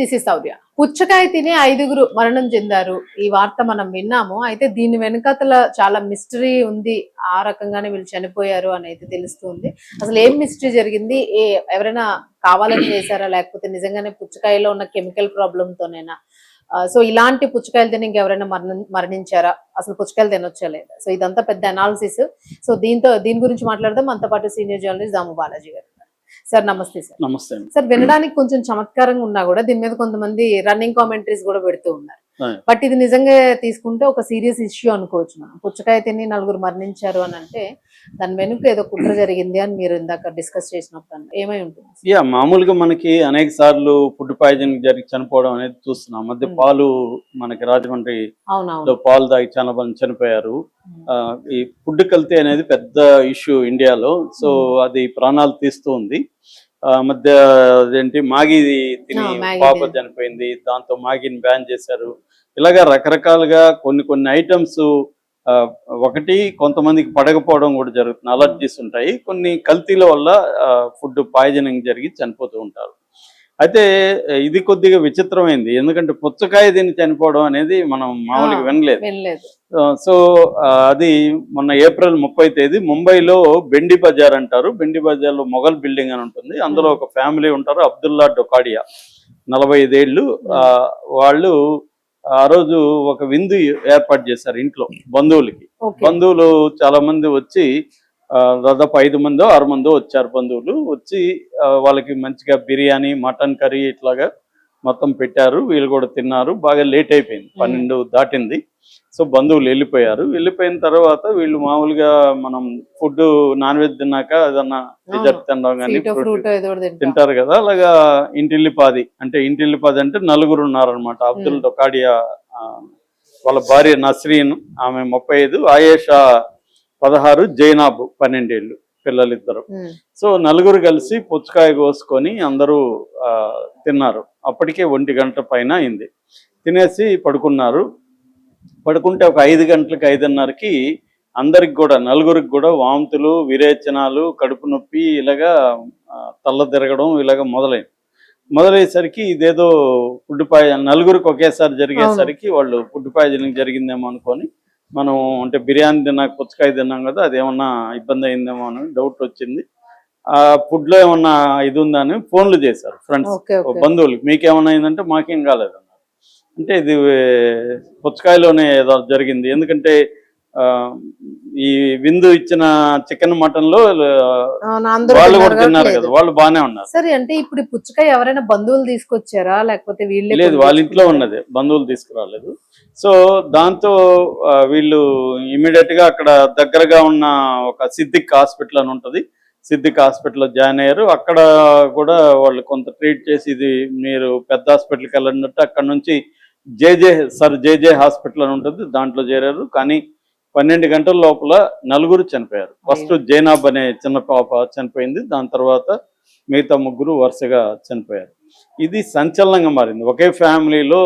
This is Sourya. పుచ్చకాయ తిని 5గురు మరణం చెందారు. ఈ వార్త మనం విన్నాము. అయితే దీని వెనకాతల చాలా మిస్టరీ ఉంది. ఆ రకంగానే వీళ్ళు చనిపోయారు అని అయితే తెలుస్తుంది. అసలు ఏం మిస్టరీ జరిగింది? ఎవరైనా కావాలని చేశారా? లేకపోతే నిజంగానే పుచ్చకాయలో ఉన్న కెమికల్ ప్రాబ్లమ్ తోనేనా? సో ఇలాంటి పుచ్చకాయలు తిని ఇంకెవరైనా మరణించారా? అసలు పుచ్చకాయలు తినొచ్చా లేదా? సో ఇదంతా పెద్ద అనాలిసిస్. సో దీని గురించి మాట్లాడదాం. మనతో పాటు సీనియర్ జర్నలిస్ట్ దాము బాలాజీ గారు. సార్ నమస్తే. సార్ నమస్తే. సార్ వినడానికి కొంచెం చమత్కారంగా ఉన్నా కూడా దీని మీద కొంతమంది రన్నింగ్ కామెంటరీస్ కూడా పెడుతూ ఉన్నారు. బట్ ఇది నిజంగా తీసుకుంటే ఒక సీరియస్ ఇష్యూ అనుకోవచ్చు. మనం పుచ్చకాయ తిని 4 మరణించారు అని అంటే దాని వెనుక ఏదో కుట్ర జరిగింది అని మీరు ఇందాక డిస్కస్ చేసినప్పుడు ఏమై ఉంటుంది? మామూలుగా మనకి అనేక సార్లు ఫుడ్ పాయిజన్ జరిగి చనిపోవడం అనేది చూస్తున్నాం. మధ్య పాలు మనకి రాజమండ్రి పాలు తాగి చాలా మంది చనిపోయారు. ఈ ఫుడ్ కల్తీ అనేది పెద్ద ఇష్యూ ఇండియాలో. సో అది ప్రాణాలు తీస్తూ ఉంది. మధ్య అదేంటి మాగి తిని పాప చనిపోయింది, దాంతో మాగిని బ్యాన్ చేశారు. ఇలాగా రకరకాలుగా కొన్ని ఐటమ్స్ ఒకటి కొంతమందికి పడకపోవడం కూడా జరుగుతుంది. అలర్జీస్ ఉంటాయి. కొన్ని కల్తీల వల్ల ఫుడ్ పాయిజనింగ్ జరిగి చనిపోతూ ఉంటారు. అయితే ఇది కొద్దిగా విచిత్రమైంది. ఎందుకంటే పుచ్చకాయ తిని చనిపోవడం అనేది మనం మామూలుగా వినలేదు. సో అది మొన్న ఏప్రిల్ 30వ తేదీ ముంబైలో బెండి బజార్ అంటారు. బెండి బజార్లో మొఘల్ బిల్డింగ్ అని ఉంటుంది. అందులో ఒక ఫ్యామిలీ ఉంటారు, అబ్దుల్లా డొకాడియా, 45 ఏళ్ళు. వాళ్ళు ఆ రోజు ఒక విందు ఏర్పాటు చేశారు ఇంట్లో బంధువులకి. బంధువులు చాలా మంది వచ్చి దాదాపు 5 మందో 6 మందో వచ్చారు. బంధువులు వచ్చి వాళ్ళకి మంచిగా బిర్యానీ, మటన్ కర్రీ ఇట్లాగా మొత్తం పెట్టారు. వీళ్ళు కూడా తిన్నారు. బాగా లేట్ అయిపోయింది, 12 దాటింది. సో బంధువులు వెళ్ళిపోయారు. వెళ్ళిపోయిన తర్వాత వీళ్ళు మామూలుగా మనం ఫుడ్ నాన్ వెజ్ తిన్నాక ఏదన్నా డిజర్ట్ తినడం కానీ తింటారు కదా, అలాగా ఇంటిల్లిపాది అంటే 4 ఉన్నారనమాట. అబ్దుల్ డొకాడియా, వాళ్ళ భార్య నస్రీన్, ఆమె 35, ఆయేషా 16, జైనాబ్ 12 ఏళ్ళు, పిల్లలిద్దరు. సో 4 కలిసి పుచ్చకాయ కోసుకొని అందరూ తిన్నారు. అప్పటికే 1 గంట పైన అయింది. తినేసి పడుకున్నారు. పడుకుంటే ఒక 5 గంటలకి 5:30కి అందరికి కూడా 4 కూడా వాంతులు, విరేచనాలు, కడుపు నొప్పి, ఇలాగా తల్ల తిరగడం ఇలాగ మొదలయ్యేసరికి ఇదేదో ఫుడ్ పాయిజన్ 4 ఒకేసారి జరిగేసరికి వాళ్ళు ఫుడ్ పాయిజనింగ్ జరిగిందేమో అనుకొని, మనం అంటే బిర్యానీ తిన్నాక పుచ్చకాయ తిన్నాం కదా, అదేమన్నా ఇబ్బంది అయిందేమో అని డౌట్ వచ్చింది. ఆ ఫుడ్లో ఏమన్నా ఇది ఉందని ఫోన్లు చేశారు ఫ్రెండ్స్, బంధువులు. మీకేమన్నా అయిందంటే మాకేం కాలేదు అన్నారు. అంటే ఇది పుచ్చకాయలోనే ఏదో జరిగింది. ఎందుకంటే ఈ విందు ఇచ్చిన చికెన్ మటన్ లో వాళ్ళు కూడా తిన్నారు కదా, వాళ్ళు బాగానే ఉన్నారు. సరే, అంటే ఇప్పుడు పుచ్చకాయ ఎవరైనా బంధువులు తీసుకొచ్చారా లేకపోతే వీళ్ళు? లేదు, వాళ్ళ ఇంట్లో ఉన్నది, బంధువులు తీసుకురాలేదు. సో దాంతో వీళ్ళు ఇమీడియట్ గా అక్కడ దగ్గరగా ఉన్న ఒక సిద్దిక్ హాస్పిటల్ అని ఉంటుంది, సిద్దిక్ హాస్పిటల్లో జాయిన్ అయ్యారు. అక్కడ కూడా వాళ్ళు కొంత ట్రీట్ చేసి ఇది మీరు పెద్ద హాస్పిటల్కి వెళ్ళినట్టు అక్కడ నుంచి జేజే హాస్పిటల్ అని ఉంటుంది, దాంట్లో చేరారు. కానీ 12 గంటల లోపల 4 చనిపోయారు. ఫస్ట్ జైనాబ్ అనే చిన్న పాప చనిపోయింది. దాని తర్వాత మిగతా 3 వరుసగా చనిపోయారు. ఇది సంచలనంగా మారింది. ఒకే ఫ్యామిలీలో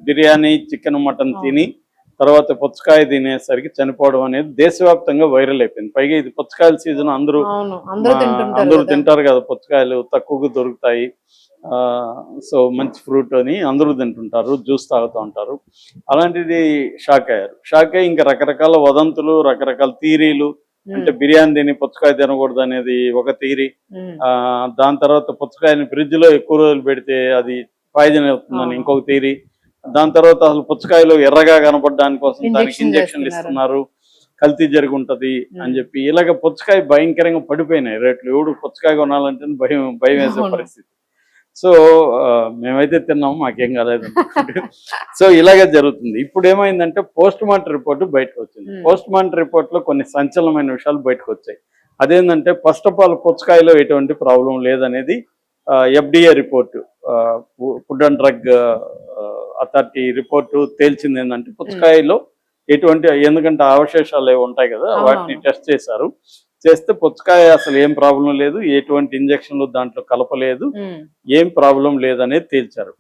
బిర్యానీ, చికెన్, మటన్ తిని తర్వాత పుచ్చకాయ తినేసరికి చనిపోవడం అనేది దేశవ్యాప్తంగా వైరల్ అయిపోయింది. పైగా ఇది పుచ్చకాయల సీజన్, అందరూ తింటారు కదా, పుచ్చకాయలు తక్కువగా దొరుకుతాయి. సో మంచి ఫ్రూట్ అని అందరూ తింటుంటారు, జ్యూస్ తాగుతూ ఉంటారు. అలాంటిది షాక్ అయ్యి ఇంకా రకరకాల వదంతులు, రకరకాల థీరీలు. అంటే బిర్యానీ తిని పుచ్చకాయ తినకూడదు అనేది ఒక థీరీ. దాని తర్వాత పుచ్చకాయని ఫ్రిడ్జ్ లో ఎక్కువ రోజులు పెడితే అది పాయిజన్ అవుతుందని ఇంకొక థీరీ. దాని తర్వాత అసలు పుచ్చకాయలు ఎర్రగా కనపడడానికి కోసం దానికి ఇంజక్షన్లు ఇస్తున్నారు, కల్తీ జరిగి ఉంటది అని చెప్పి. ఇలాగ పుచ్చకాయ భయంకరంగా పడిపోయినాయి రేట్లు. ఎవడు పుచ్చకాయ కొనాలంటే భయం వేసే పరిస్థితి. సో మేమైతే తిన్నాము, మాకేం కాలేదు. సో ఇలాగే జరుగుతుంది. ఇప్పుడు ఏమైందంటే పోస్ట్ మార్టం రిపోర్ట్ బయటకు వచ్చింది. పోస్ట్ మార్టం రిపోర్ట్ లో కొన్ని సంచలనమైన విషయాలు బయటకు వచ్చాయి. అదేంటంటే ఫస్ట్ ఆఫ్ ఆల్ పుచ్చకాయలో ఎటువంటి ప్రాబ్లం లేదనేది FDA report, food and drug authority report తేల్చింది. ఏంటంటే పుచ్చకాయలో ఎటువంటి, ఎందుకంటే అవశేషాలు ఏవి ఉంటాయి కదా, వాటిని టెస్ట్ చేస్తే పుచ్చకాయ అసలు ఏం ప్రాబ్లం లేదు, ఎటువంటి ఇంజక్షన్లు దాంట్లో కలపలేదు, ఏం ప్రాబ్లం లేదనేది తేల్చారు.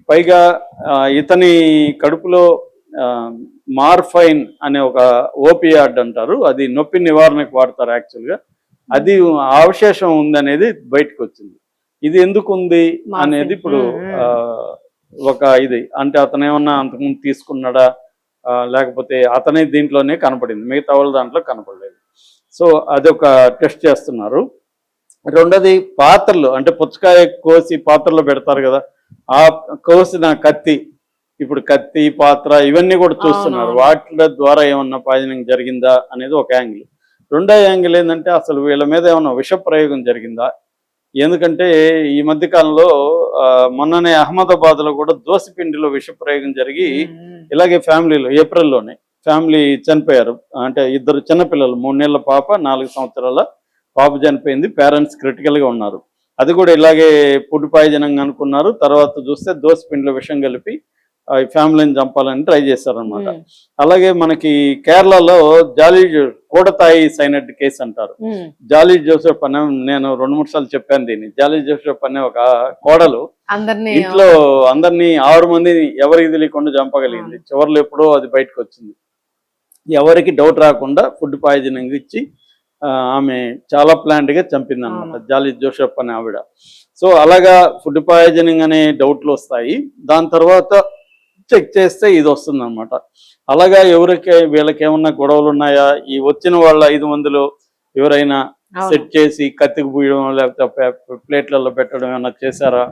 పైగా ఇతని కడుపులో మార్ఫైన్ అనే ఒక ఓపియాడ్ అంటారు, అది నొప్పి నివారణకు వాడతారు యాక్చువల్గా. అది అవశేషం ఉందనేది బయటకు వచ్చింది. ఇది ఎందుకు ఉంది అనేది ఇప్పుడు మ్మ్. ఒక ఇది అంటే అతను ఏమన్నా అంతకుముందు తీసుకున్నాడా లేకపోతే అతనే దీంట్లోనే కనపడింది, మిగతా వాళ్ళ దాంట్లో కనపడలేదు. సో అదొక టెస్ట్ చేస్తున్నారు. రెండోది పాత్రలు, అంటే పుచ్చకాయ కోసి పాత్రలో పెడతారు కదా, ఆ కోసిన కత్తి, ఇప్పుడు కత్తి పాత్ర ఇవన్నీ కూడా చూస్తున్నారు. వాటి ద్వారా ఏమన్నా పాయిజనింగ్ జరిగిందా అనేది ఒక యాంగిల్. రెండో యాంగిల్ ఏంటంటే అసలు వీళ్ళ మీద ఏమన్నా విష ప్రయోగం జరిగిందా. ఎందుకంటే ఈ మధ్య కాలంలో మొన్ననే అహ్మదాబాద్లో కూడా దోసిపిండిలో విష ప్రయోగం జరిగి ఇలాగే ఫ్యామిలీలో ఏప్రిల్లోనే ఫ్యామిలీ చనిపోయారు. అంటే ఇద్దరు చిన్నపిల్లలు, 3 నెలల పాప, 4 సంవత్సరాల పాప చనిపోయింది. పేరెంట్స్ క్రిటికల్గా ఉన్నారు. అది కూడా ఇలాగే ఫుడ్ పాయిజనింగ్ అనుకున్నారు. తర్వాత చూస్తే దోసపిండిలో విషం కలిపి ఫ్యామిలీని చంపాలని ట్రై చేశారనమాట. అలాగే మనకి కేరళలో జాలీ కూడతాయి సైనడ్ కేసు అంటారు. జాలీ జోసెఫ్ అనే, నేను 2-3 సార్లు చెప్పాను దీన్ని. జాలీ జోసెఫ్ అనే ఒక కోడలు ఇంట్లో అందరినీ 6 మందిని ఎవరికి తెలియకుండా చంపగలిగింది. చివరిలో ఎప్పుడో అది బయటకు వచ్చింది. ఎవరికి డౌట్ రాకుండా ఫుడ్ పాయిజనింగ్ ఇచ్చి ఆమె చాలా ప్లాంట్గా చంపింది అనమాట, జాలీ జోసెఫ్ అనే ఆవిడ. సో అలాగా ఫుడ్ పాయిజనింగ్ అనే డౌట్లు వస్తాయి. దాని తర్వాత చెక్ చేస్తే ఇది వస్తుంది అనమాట. అలాగా వీళ్ళకి ఏమన్నా గొడవలు ఉన్నాయా, ఈ వచ్చిన వాళ్ళ 5 మందిలో ఎవరైనా సెట్ చేసి కత్తికి పూయడం లేకపోతే ప్లేట్లలో పెట్టడం ఏమన్నా చేశారా?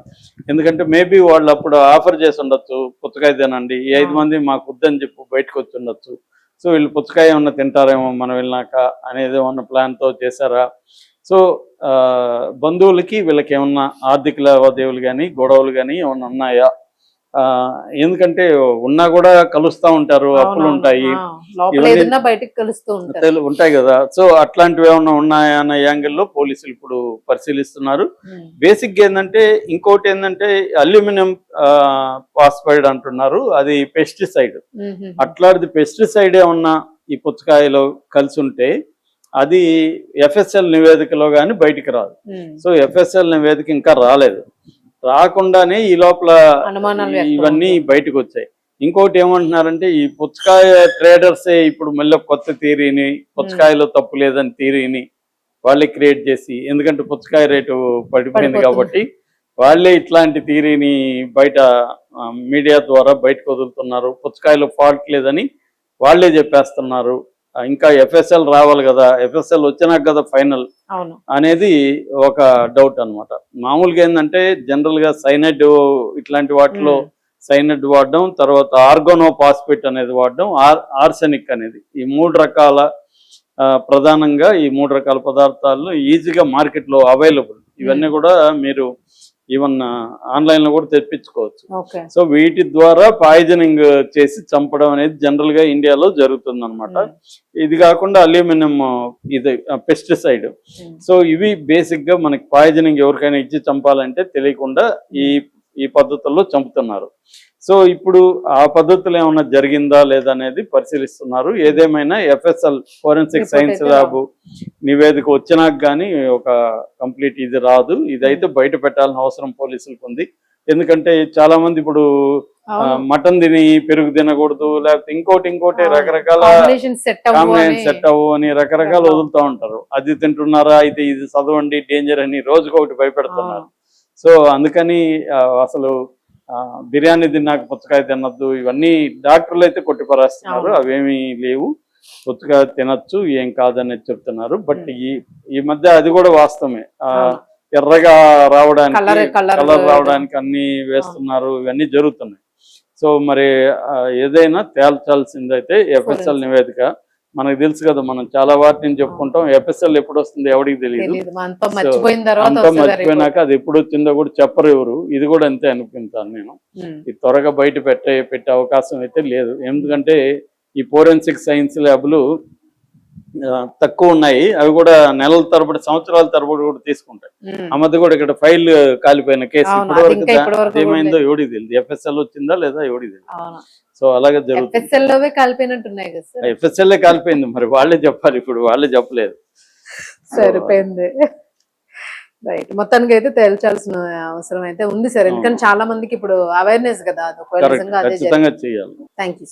ఎందుకంటే మేబీ వాళ్ళు అప్పుడు ఆఫర్ చేసి ఉండొచ్చు, పుచ్చకాయ తినండి, ఈ 5 మంది మాకు వద్దని చెప్పి బయటకు వచ్చి ఉండొచ్చు. సో వీళ్ళు పుచ్చకాయ ఏమన్నా తింటారేమో మనం వెళ్ళినాక అనేది ఏమన్నా ప్లాన్తో చేశారా? సో బంధువులకి వీళ్ళకి ఏమన్నా ఆర్థిక లావాదేవీలు కానీ గొడవలు కానీ ఏమన్నా ఉన్నాయా? ఎందుకంటే ఉన్నా కూడా కలుస్తూ ఉంటారు, అప్పులు ఉంటాయి, ఉంటాయి కదా. సో అట్లాంటివి ఏమన్నా ఉన్నాయా అన్న యాంగిల్లో పోలీసులు ఇప్పుడు పరిశీలిస్తున్నారు. బేసిక్ ఏంటంటే ఇంకోటి ఏంటంటే అల్యూమినియం ఫాస్ఫైడ్ అంటున్నారు, అది పెస్టిసైడ్. అట్లాంటిది పెస్టిసైడ్ ఏమన్నా ఈ పుచ్చకాయలో కలిసి ఉంటే అది ఎఫ్ఎస్ఎల్ నివేదికలో కానీ బయటికి రాదు. సో ఎఫ్ఎస్ఎల్ నివేదిక ఇంకా రాలేదు. రాకుండానే ఈ లోపల ఇవన్నీ బయటకు వచ్చాయి. ఇంకోటి ఏమంటున్నారంటే ఈ పుచ్చకాయ ట్రేడర్సే ఇప్పుడు మళ్ళీ కొత్త థియరీని, పుచ్చకాయలో తప్పు లేదని థియరీని వాళ్ళే క్రియేట్ చేసి, ఎందుకంటే పుచ్చకాయ రేటు పడిపోయింది కాబట్టి వాళ్ళే ఇట్లాంటి థియరీని బయట మీడియా ద్వారా బయటకు వదులుతున్నారు. పుచ్చకాయలో ఫాల్ట్ లేదని వాళ్ళే చెప్పేస్తున్నారు. ఇంకా ఎఫ్ఎస్ఎల్ రావాలి కదా, ఎఫ్ఎస్ఎల్ వచ్చినాక కదా ఫైనల్ అనేది ఒక డౌట్ అనమాట. మామూలుగా ఏంటంటే జనరల్ గా సైనైడ్ ఇట్లాంటి వాటిలో సైనైడ్ వాడడం, తర్వాత ఆర్గానోఫాస్ఫేట్ అనేది వాడడం, ఆర్సెనిక్ అనేది, ఈ 3 రకాల ప్రధానంగా ఈ 3 రకాల పదార్థాలు ఈజీగా మార్కెట్లో అవైలబుల్. ఇవన్నీ కూడా మీరు ఈవెన్ ఆన్లైన్ లో కూడా తెప్పించుకోవచ్చు. సో వీటి ద్వారా పాయిజనింగ్ చేసి చంపడం అనేది జనరల్ గా ఇండియాలో జరుగుతుంది అనమాట. ఇది కాకుండా అల్యూమినియం ఇది పెస్టిసైడ్. సో ఇవి బేసిక్ గా మనకి పాయిజనింగ్ ఎవరికైనా ఇచ్చి చంపాలంటే తెలియకుండా ఈ పద్ధతుల్లో చంపుతున్నారు. సో ఇప్పుడు ఆ పద్ధతులు ఏమన్నా జరిగిందా లేదా అనేది పరిశీలిస్తున్నారు. ఏదేమైనా ఎఫ్ఎస్ఎల్ ఫోరెన్సిక్ సైన్స్ ల్యాబ్ నివేదిక వచ్చినాక కానీ ఒక కంప్లీట్ ఇది రాదు. ఇదైతే బయట పెట్టాల్సిన అవసరం పోలీసులకు ఉంది. ఎందుకంటే చాలా మంది ఇప్పుడు మటన్ తిని పెరుగు తినకూడదు, లేకపోతే ఇంకోటి రకరకాల కాంబినేషన్ సెట్ అవ్వు అని రకరకాలు వదులుతూ ఉంటారు. అది తింటున్నారా, అయితే ఇది చదవండి డేంజర్ అని రోజుకొకటి భయపెడుతున్నారు. సో అందుకని అసలు బిర్యానీ తిన్నాక పుచ్చకాయ తినద్దు, ఇవన్నీ డాక్టర్లు అయితే కొట్టిపరేస్తున్నారు. అవేమీ లేవు, పుచ్చకాయ తినచ్చు, ఏం కాదనేది చెప్తున్నారు. బట్ ఈ మధ్య అది కూడా వాస్తవమే, ఎర్రగా కలర్ రావడానికి అన్ని వేస్తున్నారు, ఇవన్నీ జరుగుతున్నాయి. సో మరి ఏదైనా తేల్చాల్సిందైతే ఎఫ్ఎస్ఎల్ నివేదిక. మనకు తెలుసు కదా, మనం చాలా వాటిని చెప్పుకుంటాం, ఎఫ్ఎస్ఎల్ ఎప్పుడు వస్తుంది ఎవరికి తెలియదు. అంతా మర్చిపోయినాక అది ఎప్పుడు వచ్చిందో కూడా చెప్పరు ఎవరు. ఇది కూడా అంతే అనుకుంటాను నేను. ఇది త్వరగా బయట పెట్టే అవకాశం అయితే లేదు. ఎందుకంటే ఈ ఫోరెన్సిక్ సైన్స్ ల్యాబ్లు తక్కువ ఉన్నాయి. అవి కూడా నెలల తరబడి సంవత్సరాల తరబడి కూడా తీసుకుంటాయి. ఆ మధ్య కూడా ఇక్కడ ఫైల్ కాలిపోయిన కేసు ఇప్పటివరకు ఏమైందో ఎవడికి తెలియదు. ఎఫ్ఎస్ఎల్ వచ్చిందా లేదా ఎవడికి తెలియదు. సో అలాగే జరుగుతుంది. ఎఫ్ఎస్ఎల్ కాలిపోయింది, మరి వాళ్ళే చెప్పాలి, ఇప్పుడు వాళ్ళే చెప్పలేదు. సరిపోయింది. రైట్, మొత్తానికి అయితే తేల్చాల్సిన అవసరం అయితే ఉంది సార్. ఎందుకంటే చాలా మందికి ఇప్పుడు అవేర్నెస్ కదా, ఖచ్చితంగా చేయాలి. Thank you.